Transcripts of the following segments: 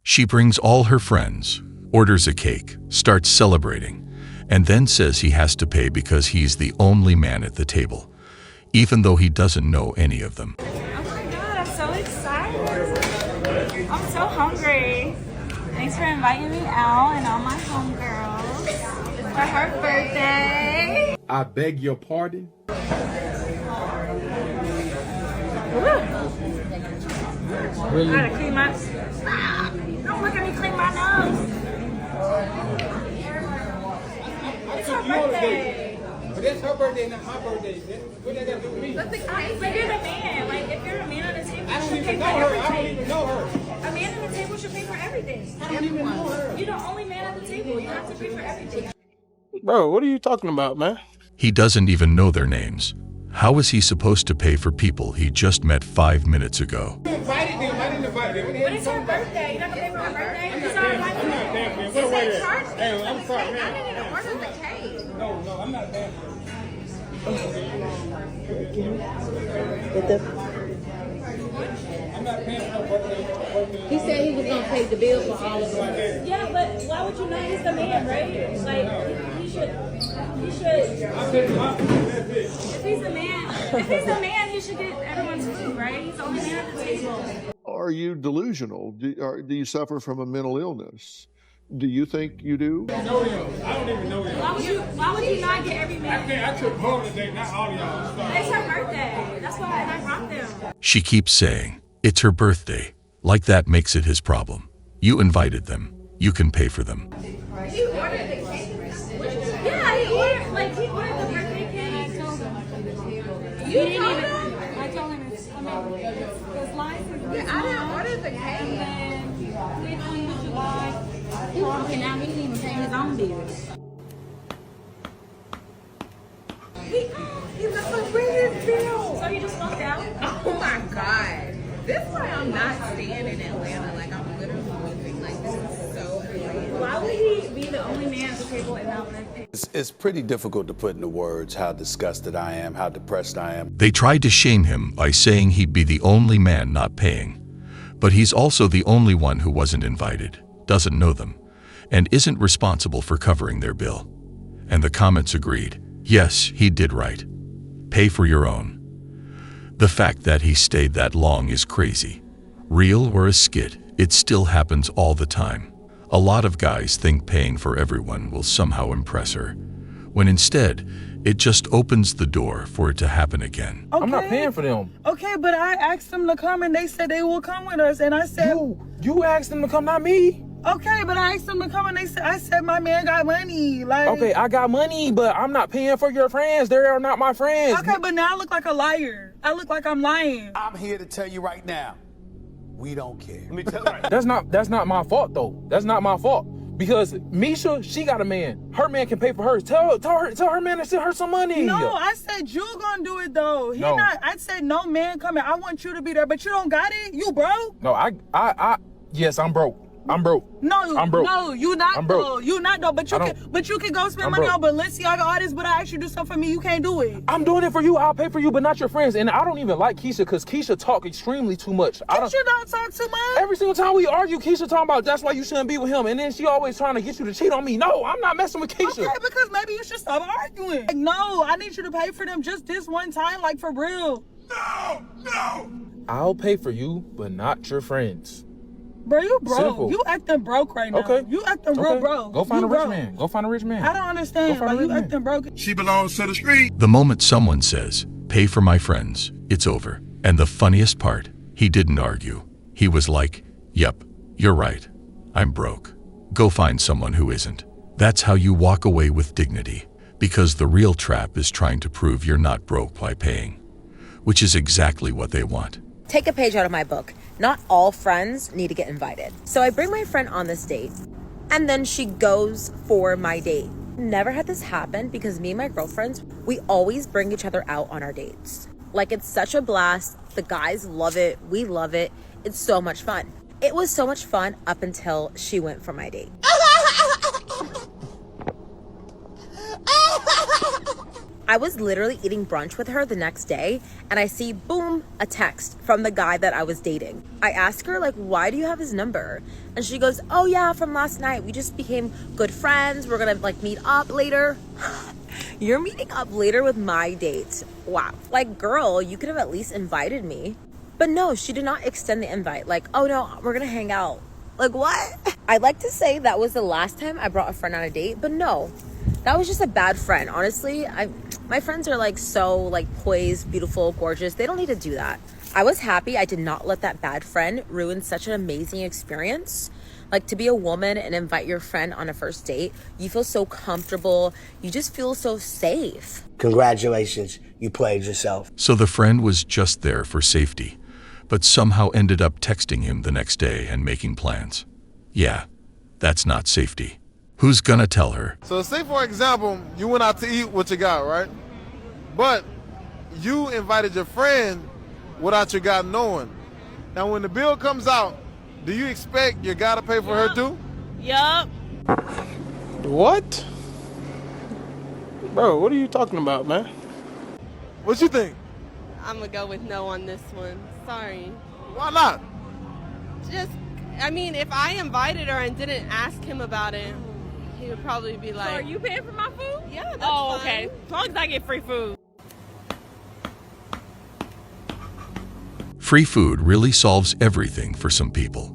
She brings all her friends, orders a cake, starts celebrating, and then says he has to pay because he's the only man at the table, even though he doesn't know any of them. Oh my god, I'm so excited. I'm so hungry. Thanks for inviting me out and all my homegirls. It's for her birthday. I beg your pardon? Really? I gotta clean my... Don't look at me clean my nose. It's her birthday. But it's her birthday, not my birthday. What does that do with me? But you're the man. Like, if you're a man on the table, I you don't should pay even for know her. I don't everything. even know her. A man on the table should pay for everything. I don't even know her. You're the only man at the table. You have to pay for everything. Bro, what are you talking about, man? He doesn't even know their names. How is he supposed to pay for people he just met 5 minutes ago? I invited them. I didn't invite them. But it's her birthday. You're not gonna pay for her birthday? It's our life. What the way Hey, I'm sorry, I man. didn't even order the cake. No, I'm not paying for I'm not paying for her birthday. He said he was gonna pay the bill for all of them. Yeah, but why would you not? He's the man, right? Like, he should. If he's a man, he should get everyone's food, right? He's the only man at the table. Are you delusional? Do you suffer from a mental illness? Do you think you do? I know them. I don't even know them. Why would you not get every man? I took more today, not all of y'all. Sorry. It's her birthday. That's why I brought them. She keeps saying, it's her birthday. Like that makes it his problem. You invited them. You can pay for them. He ordered the cake. Yeah, he ordered the birthday cake. You told him? I told him his license. Yeah, I didn't order the cake. And then 15th of July. Okay, now he didn't even pay his own bills. He left my brand bill. So he just walked out? Oh my God. This is why I'm not staying in Atlanta. Like, I'm literally moving. Like, this is so annoying. Why would he be the only man at the table and not let pay? It's pretty difficult to put into words how disgusted I am, how depressed I am. They tried to shame him by saying he'd be the only man not paying. But he's also the only one who wasn't invited, doesn't know them, and isn't responsible for covering their bill. And the comments agreed. Yes, he did right. Pay for your own. The fact that he stayed that long is crazy. Real or a skit, it still happens all the time. A lot of guys think paying for everyone will somehow impress her, when instead, it just opens the door for it to happen again. Okay. I'm not paying for them. Okay, but I asked them to come and they said they will come with us, and I said... You asked them to come, not me. Okay, but I asked them to come and I said my man got money. Like, okay, I got money, but I'm not paying for your friends. They are not my friends. Okay, but now I look like a liar. I look like I'm lying. I'm here to tell you right now, we don't care. That's not my fault though. That's not my fault. Because Misha, she got a man. Her man can pay for hers. Tell her man to send her some money. No, I said you gonna do it though. I said no man coming. I want you to be there, but you don't got it. You broke. No, yes, I'm broke. I'm broke. No, I'm broke. No, you not. I'm broke. Though. You not though. But you can go spend money on Balenciaga artists. But I asked you to do something for me. You can't do it. I'm doing it for you. I'll pay for you, but not your friends. And I don't even like Keisha because Keisha talk extremely too much. Keisha don't talk too much. Every single time we argue, Keisha talking about that's why you shouldn't be with him, and then she always trying to get you to cheat on me. No, I'm not messing with Keisha. Okay, because maybe you should stop arguing. Like, no, I need you to pay for them just this one time, like for real. No. I'll pay for you, but not your friends. Bro, you broke. Simple. You acting broke right now. Okay. You acting real broke. Go find a rich man. Go find a rich man. I don't understand. Like, you acting broke. She belongs to the street. The moment someone says, pay for my friends, it's over. And the funniest part, he didn't argue. He was like, yep, you're right. I'm broke. Go find someone who isn't. That's how you walk away with dignity. Because the real trap is trying to prove you're not broke by paying. Which is exactly what they want. Take a page out of my book. Not all friends need to get invited. So I bring my friend on this date, and then she goes for my date. Never had this happen because me and my girlfriends, we always bring each other out on our dates. Like, it's such a blast. The guys love it. We love it. It's so much fun. It was so much fun up until she went for my date. I was literally eating brunch with her the next day and I see, boom, a text from the guy that I was dating. I asked her, like, why do you have his number? And she goes, oh yeah, from last night. We just became good friends. We're gonna like meet up later. You're meeting up later with my date. Wow. Like, girl, you could have at least invited me. But no, she did not extend the invite. Like, oh no, we're gonna hang out. Like, what? I'd like to say that was the last time I brought a friend on a date, but no. That was just a bad friend. Honestly, my friends are like so like poised, beautiful, gorgeous. They don't need to do that. I was happy I did not let that bad friend ruin such an amazing experience. Like, to be a woman and invite your friend on a first date, you feel so comfortable. You just feel so safe. Congratulations, you played yourself. So the friend was just there for safety, but somehow ended up texting him the next day and making plans. Yeah, that's not safety. Who's gonna tell her? So say, for example, you went out to eat with your guy, right? But you invited your friend without your guy knowing. Now, when the bill comes out, do you expect your guy to pay for her too? Yup. What? Bro, what are you talking about, man? What you think? I'm gonna go with no on this one. Sorry. Why not? Just, I mean, if I invited her and didn't ask him about it, he would probably be like, So are you paying for my food? yeah, that's Oh, fine. okay. As long as I get free food. Free food really solves everything for some people.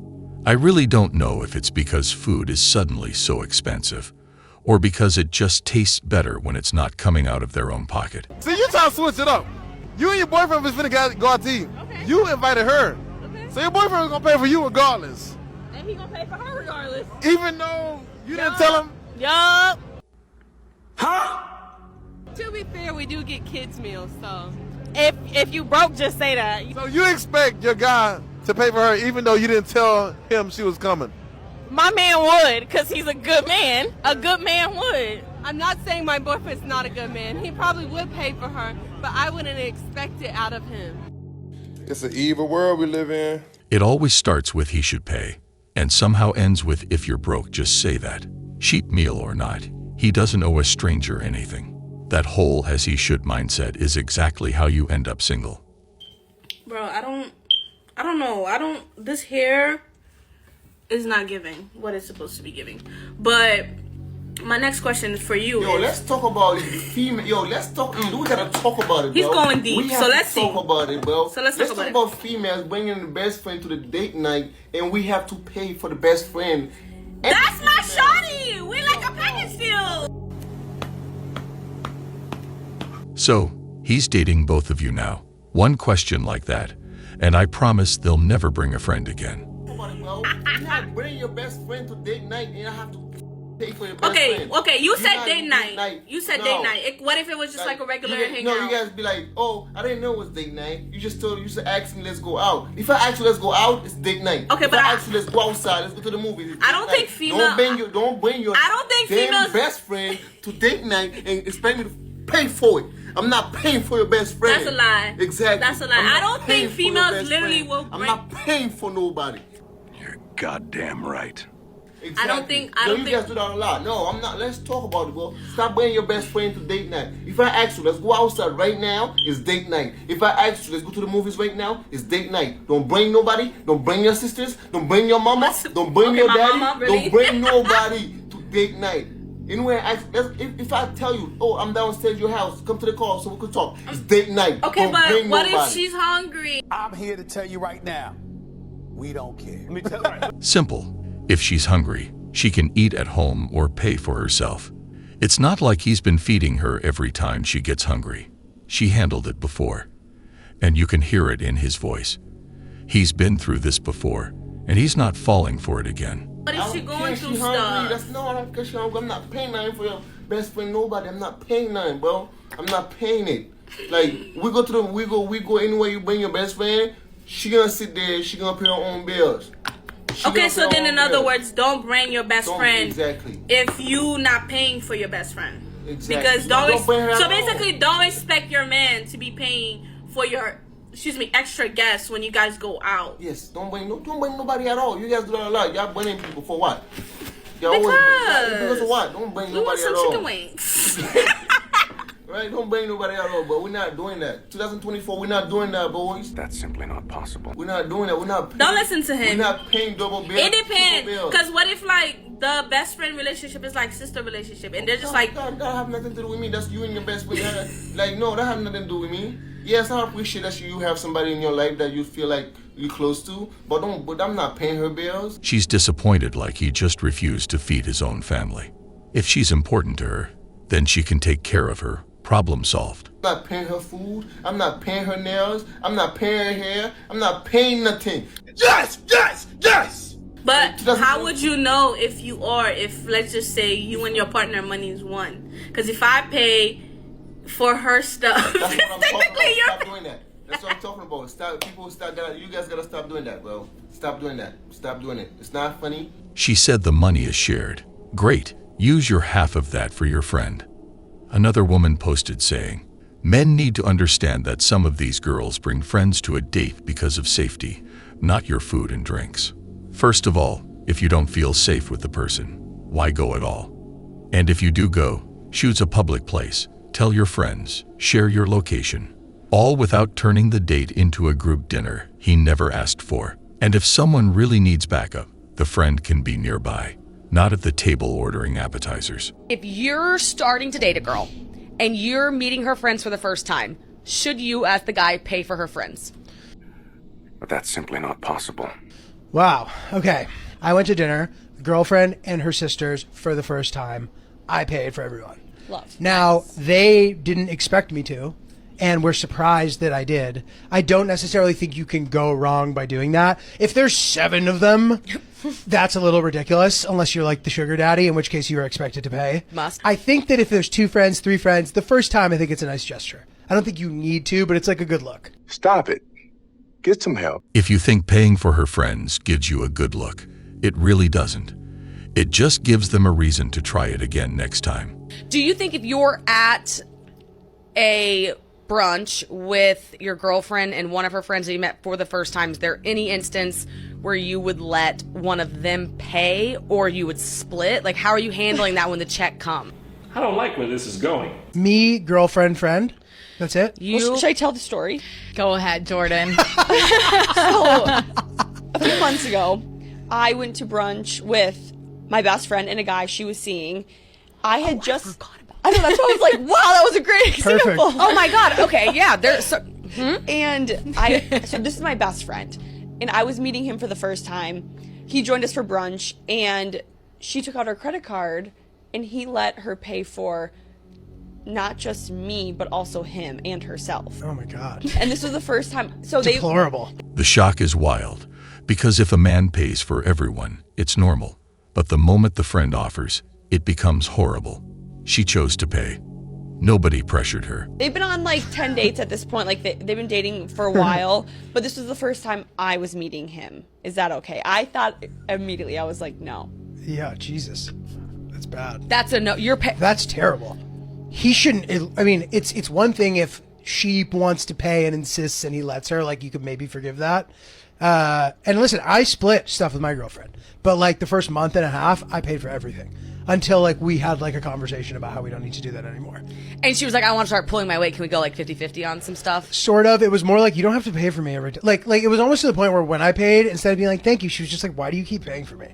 I really don't know if it's because food is suddenly so expensive, or because it just tastes better when it's not coming out of their own pocket. See, you trying to switch it up. You and your boyfriend was finna go out to eat. Okay. You invited her. Okay. So your boyfriend was gonna pay for you regardless. And he gonna pay for her regardless. Even though you didn't tell him. Yup. To be fair, we do get kids meals, so. If you broke, just say that. So you expect your guy to pay for her even though you didn't tell him she was coming? My man would, because he's a good man. A good man would. I'm not saying my boyfriend's not a good man. He probably would pay for her, but I wouldn't expect it out of him. It's an evil world we live in. It always starts with he should pay, and somehow ends with if you're broke, just say that. Cheap meal or not, he doesn't owe a stranger anything. That whole as he should mindset is exactly how you end up single. Bro, I don't know. This hair is not giving what it's supposed to be giving. But my next question for you Yo, is... let's talk about female. Yo, let's talk. We gotta talk about it, bro. He's going deep, We have so to let's see. talk about it, bro. So let's talk about it. about females bringing the best friend to the date night, and we have to pay for the best friend. That's my shawty! We like a package deal! So, he's dating both of you now. One question like that, and I promise they'll never bring a friend again. You're not bringing your best friend to date night, and I have to pay for your best friend. Okay, you You're said not date night. You said No. date night. What if it was just like a regular hangout? No, you guys be like, oh, I didn't know it was date night. You just ask me, let's go out. If I ask you, let's go out, it's date night. Okay, if but I ask you, let's go outside, let's go to the movies. I don't think female- Don't bring your I don't think damn females- best friend to date night and expect me to pay for it. I'm not paying for your best friend. That's a lie. Exactly. That's a lie. I'm not I don't paying think for your females best literally friend. will I'm bring- not paying for nobody. Goddamn right. Exactly. I don't think- You guys do that a lot. No, I'm not. Let's talk about it, bro. Stop bringing your best friend to date night. If I ask you, let's go outside right now, it's date night. If I ask you, let's go to the movies right now, it's date night. Don't bring nobody. Don't bring your sisters. Don't bring your mama. Don't bring your my daddy. mama, really? Don't bring nobody to date night. Anyway, if I tell you, oh, I'm downstairs at your house, come to the car so we could talk. It's date night. Okay, Don't but bring what if nobody. she's hungry? I'm here to tell you right now, we don't care. Let me tell you right. Simple. If she's hungry, she can eat at home or pay for herself. It's not like he's been feeding her every time she gets hungry. She handled it before, and you can hear it in his voice. He's been through this before, and he's not falling for it again. What if she going through She hungry. stuff? I don't care she hungry. I'm not paying nothing for your best friend. Nobody. I'm not paying nothing, bro. I'm not paying it. Like we go anywhere you bring your best friend. She gonna sit there. She gonna pay her own bills. Okay, so then in other words, don't bring your best friend Exactly. if you not paying for your best friend. Exactly. Because Don't bring her so at all. basically don't expect your man to be paying for your extra guests when you guys go out. Yes. Don't bring nobody at all. You guys do that a lot. Y'all bringing people for what? Y'all Because of what? Don't bring we want nobody at some all. chicken wings. Right? Don't bring nobody out, but we're not doing that. 2024, we're not doing that, boys. That's simply not possible. We're not doing that. We're not. Don't listen to him. We're not paying double bills. It depends. Because what if, like, the best friend relationship is like sister relationship, and they're just like. That have nothing to do with me. That's you and your best friend. Like, no, that have nothing to do with me. Yes, I appreciate that you have somebody in your life that you feel like you're close to, but I'm not paying her bills. She's disappointed like he just refused to feed his own family. If she's important to her, then she can take care of her. Problem solved. I'm not paying her food. I'm not paying her nails. I'm not paying her hair. I'm not paying nothing. Yes! But how would you know if you are, if let's just say you and your partner money is one? Because if I pay for her stuff, that's what I'm technically you're stop doing that. That's what I'm talking about. You guys gotta stop doing that, bro. Stop doing that. Stop doing it. It's not funny. She said the money is shared. Great. Use your half of that for your friend. Another woman posted saying, men need to understand that some of these girls bring friends to a date because of safety, not your food and drinks. First of all, if you don't feel safe with the person, why go at all? And if you do go, choose a public place, tell your friends, share your location, all without turning the date into a group dinner he never asked for. And if someone really needs backup, the friend can be nearby, not at the table ordering appetizers. If you're starting to date a girl and you're meeting her friends for the first time, should you, as the guy, pay for her friends? But that's simply not possible. Wow. Okay. I went to dinner, girlfriend and her sisters for the first time. I paid for everyone. Love. Now, they didn't expect me to, and were surprised that I did. I don't necessarily think you can go wrong by doing that. If there's 7 of them, that's a little ridiculous, unless you're like the sugar daddy, in which case you are expected to pay. Must. I think that if there's 2 friends, 3 friends, the first time I think it's a nice gesture. I don't think you need to, but it's like a good look. Stop it. Get some help. If you think paying for her friends gives you a good look, it really doesn't. It just gives them a reason to try it again next time. Do you think if you're at a brunch with your girlfriend and one of her friends that you met for the first time, is there any instance where you would let one of them pay or you would split? Like, how are you handling that when the check comes? I don't like where this is going. Me, girlfriend, friend. That's it? Well, should I tell the story? Go ahead, Jordan. So, a few months ago, I went to brunch with my best friend and a guy she was seeing. I know, that's why I was like, wow, that was a great example. Perfect. Oh my God. Okay, yeah. And so this is my best friend. And I was meeting him for the first time. He joined us for brunch and she took out her credit card and he let her pay for not just me, but also him and herself. Oh my God. And this was the first time. So Deplorable. The shock is wild, because if a man pays for everyone, it's normal. But the moment the friend offers, it becomes horrible. She chose to pay. Nobody pressured her. They've been on like 10 dates at this point. Like they've been dating for a while, but this was the first time I was meeting him. Is that okay? I thought immediately, I was like, no. Yeah, Jesus. That's bad. That's a no. That's terrible. He shouldn't. I mean, it's one thing if she wants to pay and insists and he lets her, like you could maybe forgive that. And listen, I split stuff with my girlfriend, but like the first month and a half, I paid for everything until like we had like a conversation about how we don't need to do that anymore. And she was like, I want to start pulling my weight. Can we go like 50-50 on some stuff? Sort of. It was more like, you don't have to pay for me every time. Like it was almost to the point where when I paid, instead of being like, thank you, she was just like, why do you keep paying for me?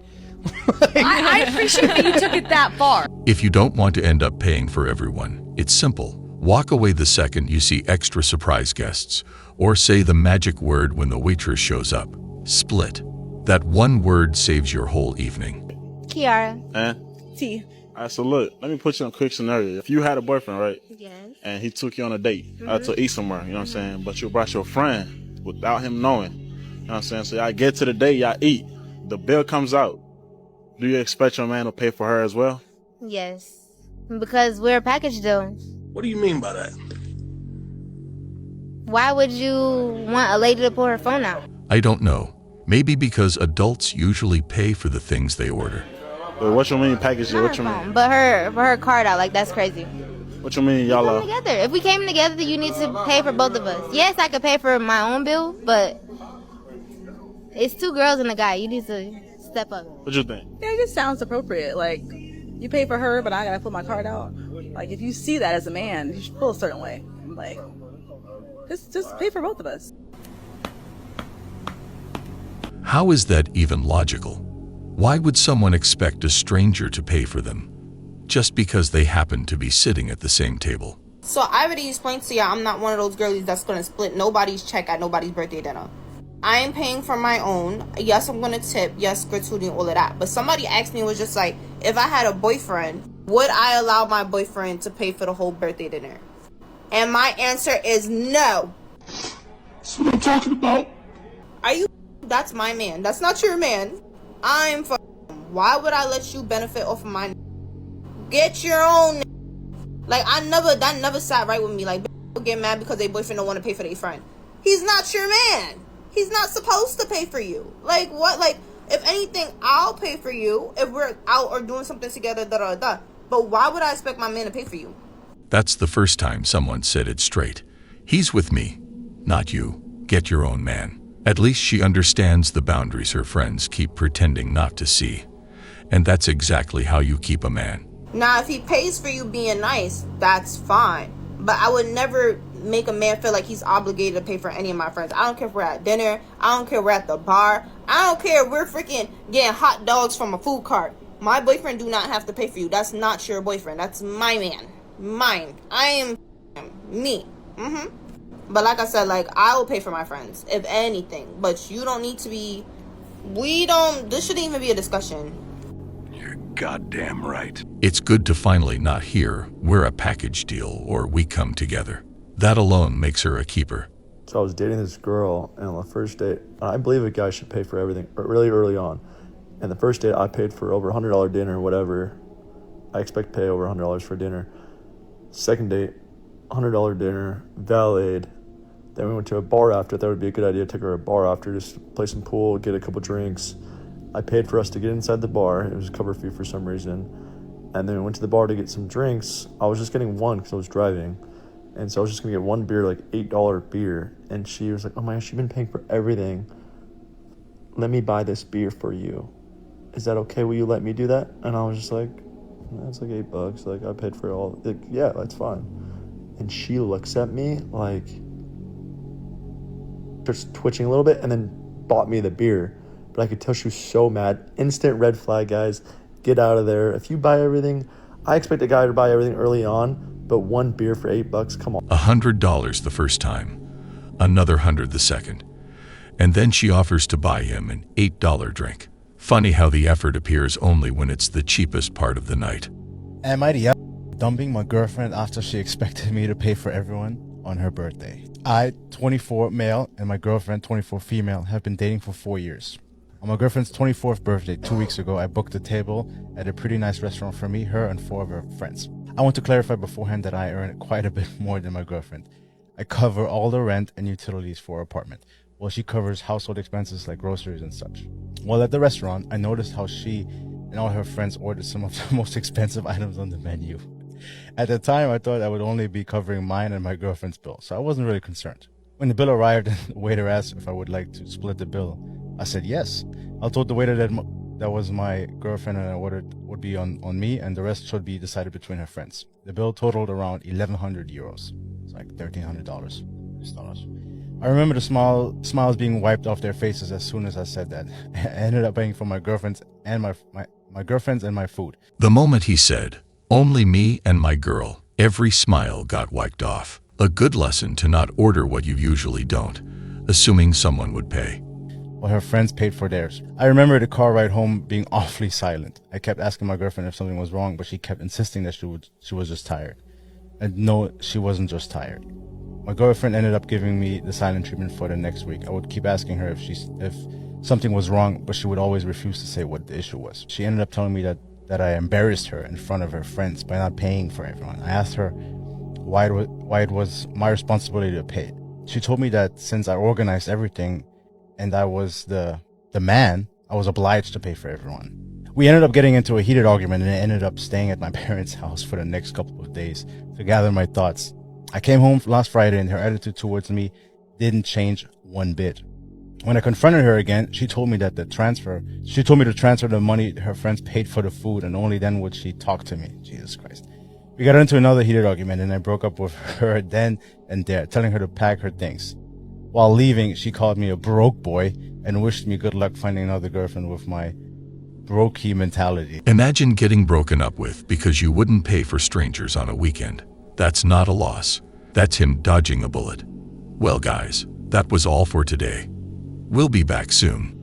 I appreciate that you took it that far. If you don't want to end up paying for everyone, it's simple. Walk away the second you see extra surprise guests, or say the magic word when the waitress shows up. Split. That one word saves your whole evening. Kiara. T. All right, so look, let me put you in a quick scenario. If you had a boyfriend, right? Yes. And he took you on a date to eat somewhere, you know what I'm saying? But you brought your friend without him knowing, you know what I'm saying? So y'all get to the date, y'all eat. The bill comes out. Do you expect your man to pay for her as well? Yes. Because we're a package deal. What do you mean by that? Why would you want a lady to pull her phone out? I don't know. Maybe because adults usually pay for the things they order. But what you mean package deal? What you mean? But her card out, like that's crazy. What you mean y'all Come together. If we came together, you need to pay for both of us. Yes, I could pay for my own bill, but it's 2 girls and a guy. You need to step up. What you think? Yeah, it just sounds appropriate. Like, you pay for her, but I gotta put my card out. Like, if you see that as a man, you should feel a certain way. Like, just pay for both of us. How is that even logical? Why would someone expect a stranger to pay for them just because they happen to be sitting at the same table? So I already explained to y'all, I'm not one of those girlies that's going to split nobody's check at nobody's birthday dinner. I am paying for my own. Yes, I'm going to tip. Yes, gratuity, all of that. But somebody asked me, was just like, if I had a boyfriend, would I allow my boyfriend to pay for the whole birthday dinner? And my answer is no. That's what I'm talking about. Are you? That's my man. That's not your man. I'm for. Why would I let you benefit off of my? Get your own. Like, that never sat right with me. Like, people get mad because their boyfriend don't want to pay for their friend. He's not your man. He's not supposed to pay for you. Like, what? Like, if anything, I'll pay for you if we're out or doing something together, da-da-da. But why would I expect my man to pay for you? That's the first time someone said it straight. He's with me, not you. Get your own man. At least she understands the boundaries her friends keep pretending not to see. And that's exactly how you keep a man. Now, if he pays for you being nice, that's fine. But I would never make a man feel like he's obligated to pay for any of my friends. I don't care if we're at dinner. I don't care if we're at the bar. I don't care if we're freaking getting hot dogs from a food cart. My boyfriend do not have to pay for you. That's not your boyfriend. That's my man. Mine. I am me. But like I said, like, I will pay for my friends, if anything. But you don't need to be... This shouldn't even be a discussion. Goddamn right. It's good to finally not hear we're a package deal or we come together. That alone makes her a keeper. So I was dating this girl, and on the first date, I believe a guy should pay for everything really early on. And the first date, I paid for over $100 dinner, whatever. I expect to pay over $100 for dinner. Second date, $100 dinner, valeted. Then we went to a bar after. That would be a good idea to take her to a bar after, just play some pool, get a couple drinks. I paid for us to get inside the bar. It was a cover fee for some reason. And then we went to the bar to get some drinks. I was just getting one because I was driving. And so I was just going to get one beer, like $8 beer. And she was like, oh my gosh, you've been paying for everything. Let me buy this beer for you. Is that okay? Will you let me do that? And I was just like, that's like $8. Like, I paid for it all. Like, yeah, that's fine. And she looks at me like, starts twitching a little bit and then bought me the beer. But I could tell she was so mad. Instant red flag, guys. Get out of there. If you buy everything, I expect a guy to buy everything early on, but one beer for $8, come on. $100 the first time, another $100 the second. And then she offers to buy him an $8 drink. Funny how the effort appears only when it's the cheapest part of the night. Am I the dumping my girlfriend after she expected me to pay for everyone on her birthday? I, 24 male, and my girlfriend, 24 female, have been dating for 4 years. On my girlfriend's 24th birthday, 2 weeks ago, I booked a table at a pretty nice restaurant for me, her, and 4 of her friends. I want to clarify beforehand that I earn quite a bit more than my girlfriend. I cover all the rent and utilities for her apartment, while she covers household expenses like groceries and such. While at the restaurant, I noticed how she and all her friends ordered some of the most expensive items on the menu. At the time, I thought I would only be covering mine and my girlfriend's bill, so I wasn't really concerned. When the bill arrived and the waiter asked if I would like to split the bill, I said yes. I told the waiter that was my girlfriend and I ordered would be on me, and the rest should be decided between her friends. The bill totaled around 1,100 euros. It's like $1,300. I remember the smiles being wiped off their faces as soon as I said that. I ended up paying for my girlfriend's and my girlfriend's and my food. The moment he said, only me and my girl, every smile got wiped off. A good lesson to not order what you usually don't, assuming someone would pay. While her friends paid for theirs. I remember the car ride home being awfully silent. I kept asking my girlfriend if something was wrong, but she kept insisting that she was just tired. And no, she wasn't just tired. My girlfriend ended up giving me the silent treatment for the next week. I would keep asking her if something was wrong, but she would always refuse to say what the issue was. She ended up telling me that I embarrassed her in front of her friends by not paying for everyone. I asked her why it was my responsibility to pay. She told me that since I organized everything and I was the man, I was obliged to pay for everyone. We ended up getting into a heated argument and I ended up staying at my parents' house for the next couple of days to gather my thoughts. I came home last Friday and her attitude towards me didn't change one bit. When I confronted her again, she told me to transfer the money her friends paid for the food, and only then would she talk to me. Jesus Christ. We got into another heated argument and I broke up with her then and there, telling her to pack her things. While leaving, she called me a broke boy and wished me good luck finding another girlfriend with my brokey mentality. Imagine getting broken up with because you wouldn't pay for strangers on a weekend. That's not a loss. That's him dodging a bullet. Well, guys, that was all for today. We'll be back soon.